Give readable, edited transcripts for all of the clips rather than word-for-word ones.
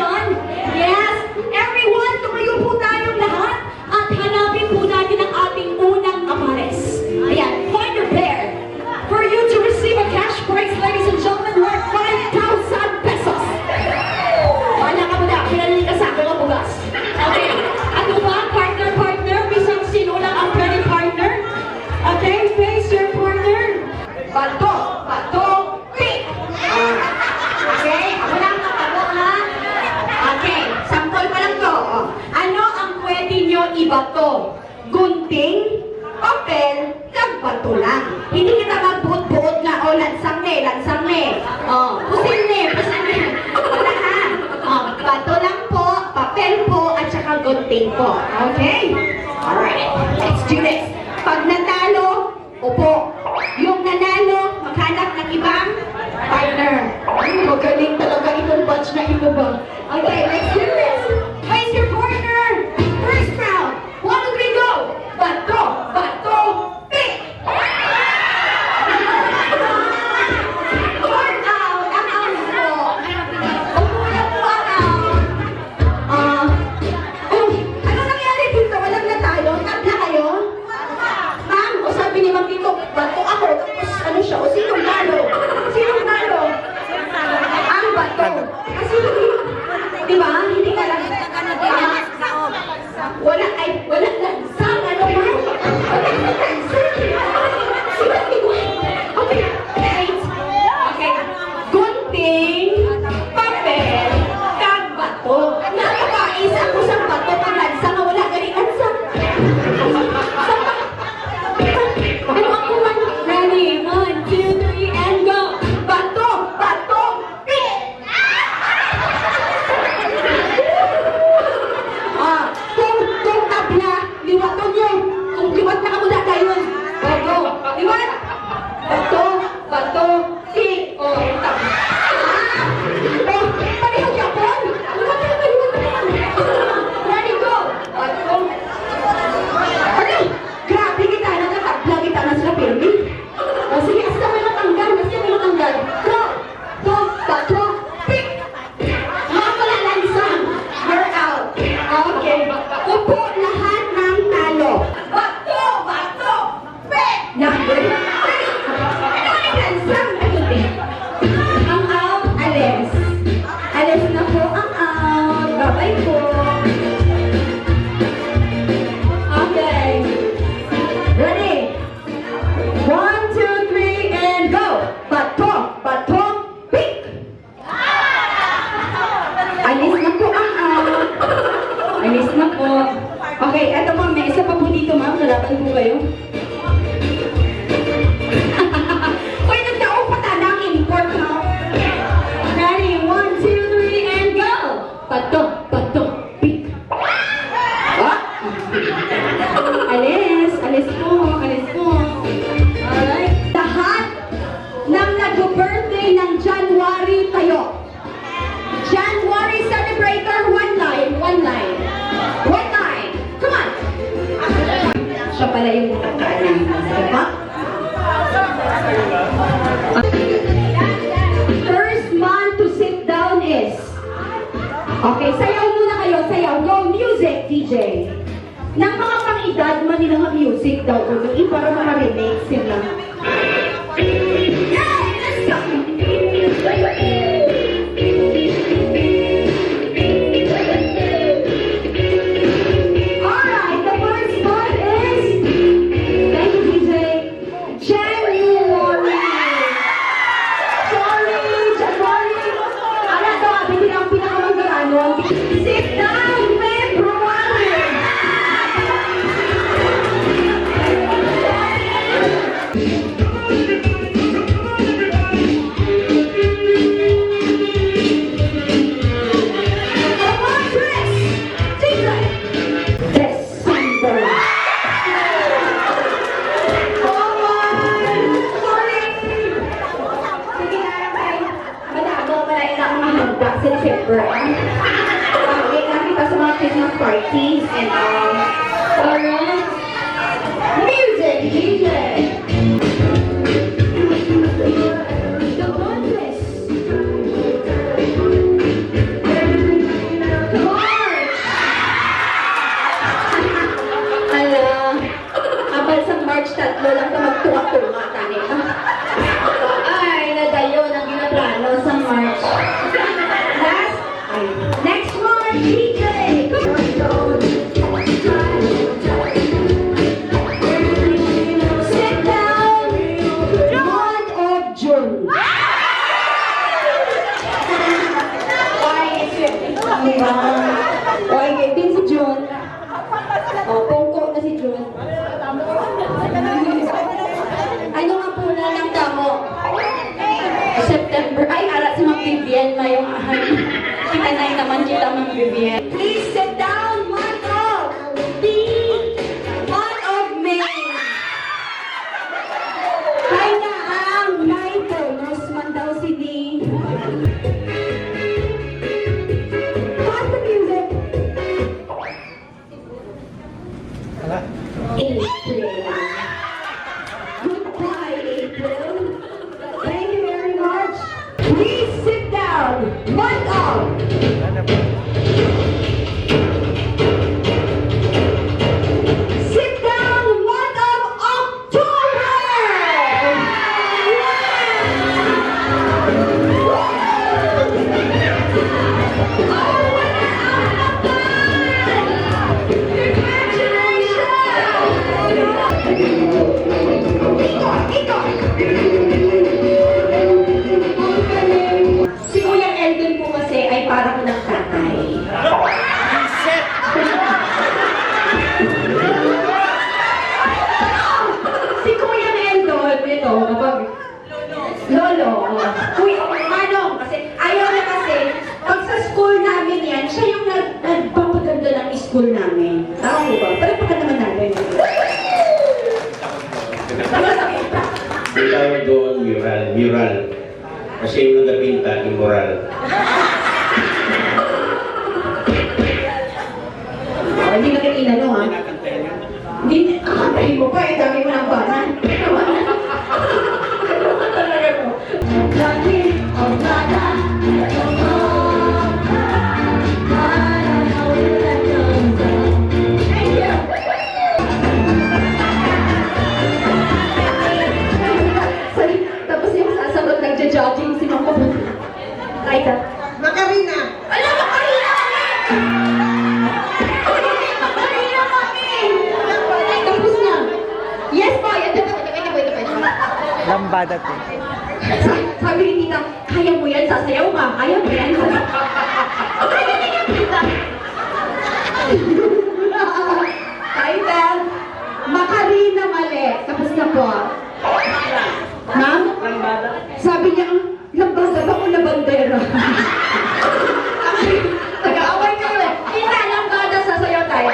yon? Yes! Everyone, tumayo po tayong lahat at hanapin po natin ang ating unang kapares. Ayan, find your pair. For you to receive a cash prize, ladies and gentlemen, worth 5,000 pesos. Wala ka mo na, pinalili ka sa akin ang bugas. Okay, ano ba? Partner, bisang sino lang ang pwede partner? Okay, face your partner. Bato, pick! Okay, ako lang nakabo ha. Okay, sample pa lang to. Ano ang pwede nyo ibato? Gunting, papel, bato lang. Hindi kita magbuot-buot na, lansang ne. Pusin ne. Wala ha. Bato lang po, papel po, at saka gunting po. Okay? Alright, let's do this. Pag natalo, upo. Yung nanalo, maghanap ng ibang partner. Magaling talaga itong batch na ito ba? Okay, let's do this. Face your partner. First round. 1, 2, 3, go. Bato, pick. Turn out. Ang out po. Upo na po ang out. Ano nangyari dito? Walang natalo? Tabla kayo? Ma'am, o sabi ni Ma'am dito, bato ako. Tapos ano siya? O sinong talo? Ang bato. Kasi diba? Hindi ka lang. Wala lansang. Ano ba? Okay. Okay. Gunting, papel, kag bato. Nakakaisa ko sa bato pag lansang. Wala galing lansang. Ano ako man? Ready? 1, 2, 3, and go! Bato, pick! Kung tabla, liwaton nyo. Kung liwat na kamula tayo. Go. Liwat! Bato, pick! Yung tabla. Pareho Japon! Liwat na. Ready, go! Bato. Ano? Grabe kita, nakatabla kita na sila pirmi. Sige, hasta may matanggal. Go, bato, pick! Wala lansang. You're out. Okay. Upo lahat ng talo. Bato, pick! Lansang. Ang out, alis. Alis na po ang out. Bye-bye po. Okay. Ready? 1, 2, 3, and go! Bato, pick! Alis na po ang out. Alis na po. Okay, eto ma'am, may isa pa po dito ma'am. Lalaban po kayo. Uy, nagtaong pata ng import ha. Ready? 1, 2, 3, and go! Bato, pick! Alis po. Alright. Lahat ng nag-birthday ng January tayo. January celebrator, one line. Come on. Siya pala yung mutakaan namin. Diba? First man to sit down is... Okay, sayaw muna kayo. Go, music, DJ. Nang mga pang-edad man nilang music daw ulit para makarinig sila. Let's go! Alright, the first part is... Thank you, DJ. January. Ala daw, hindi lang pinakamagano. Sit down, February. Parties and alright. Music, DJ. The contest. Diba? Okay, din si June. Pongko na si June. Ano nga po na lang damo? September. Ay, arat si Ma'am Vivian na yung Kinanay naman kita, Ma'am Vivian. Please sit down, month of May. Kaya na ang bonus man daw si Di. What the music? April. Goodbye, April. Thank you very much. Please sit down. Month of. Sit down. Month of October. Si Kuya Eldon po kasi ay parang nagtatay. Si Kuya Eldon, ito, kapag Lolo, Kuya, Manong, kasi ayaw na kasi, pag sa school namin yan, siya yung nagpapaganda ng school namin. Tama po ba? Pero pagka naman namin. May tawag doon mural. Kasi yung nagpinta, immoral. Hindi na kayo inano, ha? Hindi, kakantahin mo pa eh, dami mo ng banan. Talaga po. Lagi, ang gada, tapos yung sasagot nagja-jogging si Mama. Right, Makarina! Ala, Makarina kami! Makarina kami! Tapos na. Yes po, yan. Ito. Lambada to. Sabi ni Tita, kaya mo yan, sasayaw ka. Kaya mo yan. Kaya niya, Tita. Hi, Bel. Makarina mali. Tapos na po. Ma'am? Sabi niya, lambada ba o labandera? Nag-aaway ka ulit. Tita, lambada, sasayaw tayo.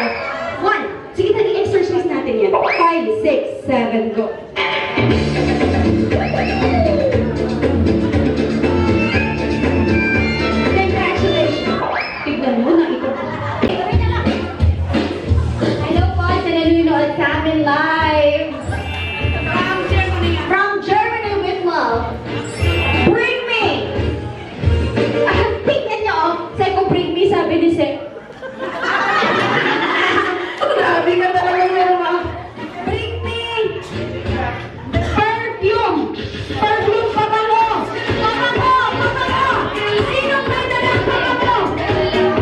1. Sige, nag-exercise natin yan. 5, 6, 7, go. Congratulations! Tignan mo na ito. Hello po, sa nanonood sa amin live. From Germany with love. Bring me! Tignan niyo, sabi ko, bring me, sabi ni Sek. Grabe ka talaga meron. Bring me! Perfume! Perfume, pabango! Pabango! Pabango! Sinong may dalang pabango?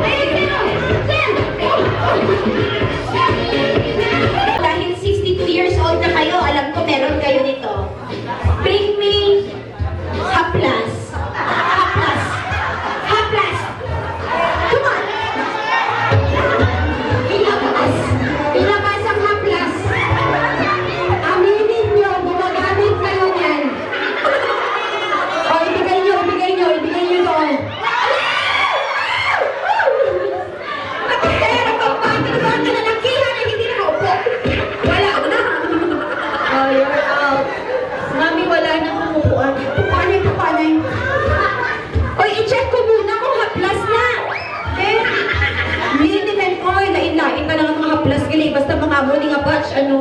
Ay, sino? Sen! Dahil 62 years old na kayo, alam ko meron kayo nito. Bring me haplas. Haplas. Haplas. Come on. Ilabas. Ilabas ang haplas. Aminin nyo, gumagamit kayo niyan. O, ibigay nyo doon. Nakasera pa ba? Tinagawa ka na ng kila na hindi nakaupo. Wala na. Oh, you're out. Mami, wala na kumukuan. Pupanay. Oy, i-check ko muna kung haplas na. Eh, hindi oy, lain-lain pa lang ang mga haplas. Gali, basta mga mo nga batch, ano?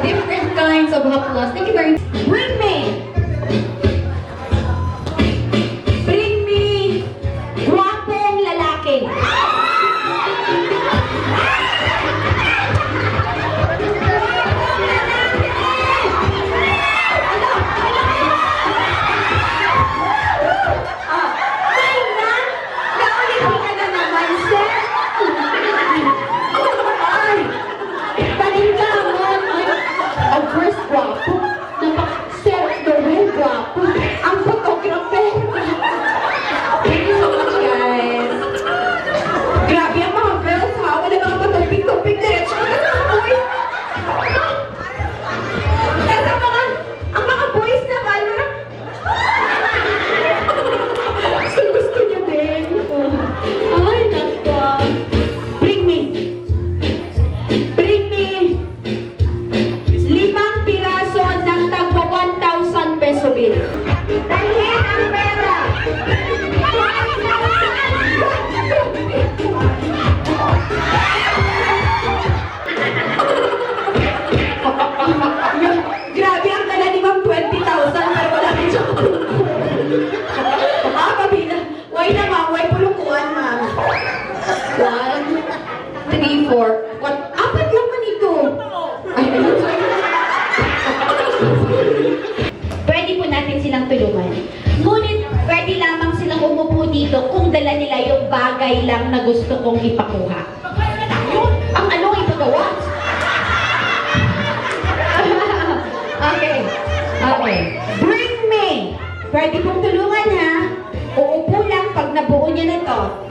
Different kinds of haplas. Thank you very much. Bring me! Bring me guwapong lalaki. bagay lang na gusto kong ipakuha. Yun, ang ano ipagawa? Okay. Okay. Bring me. Pwede pong tulungan ha. Uupo lang pag nabuo niya na to.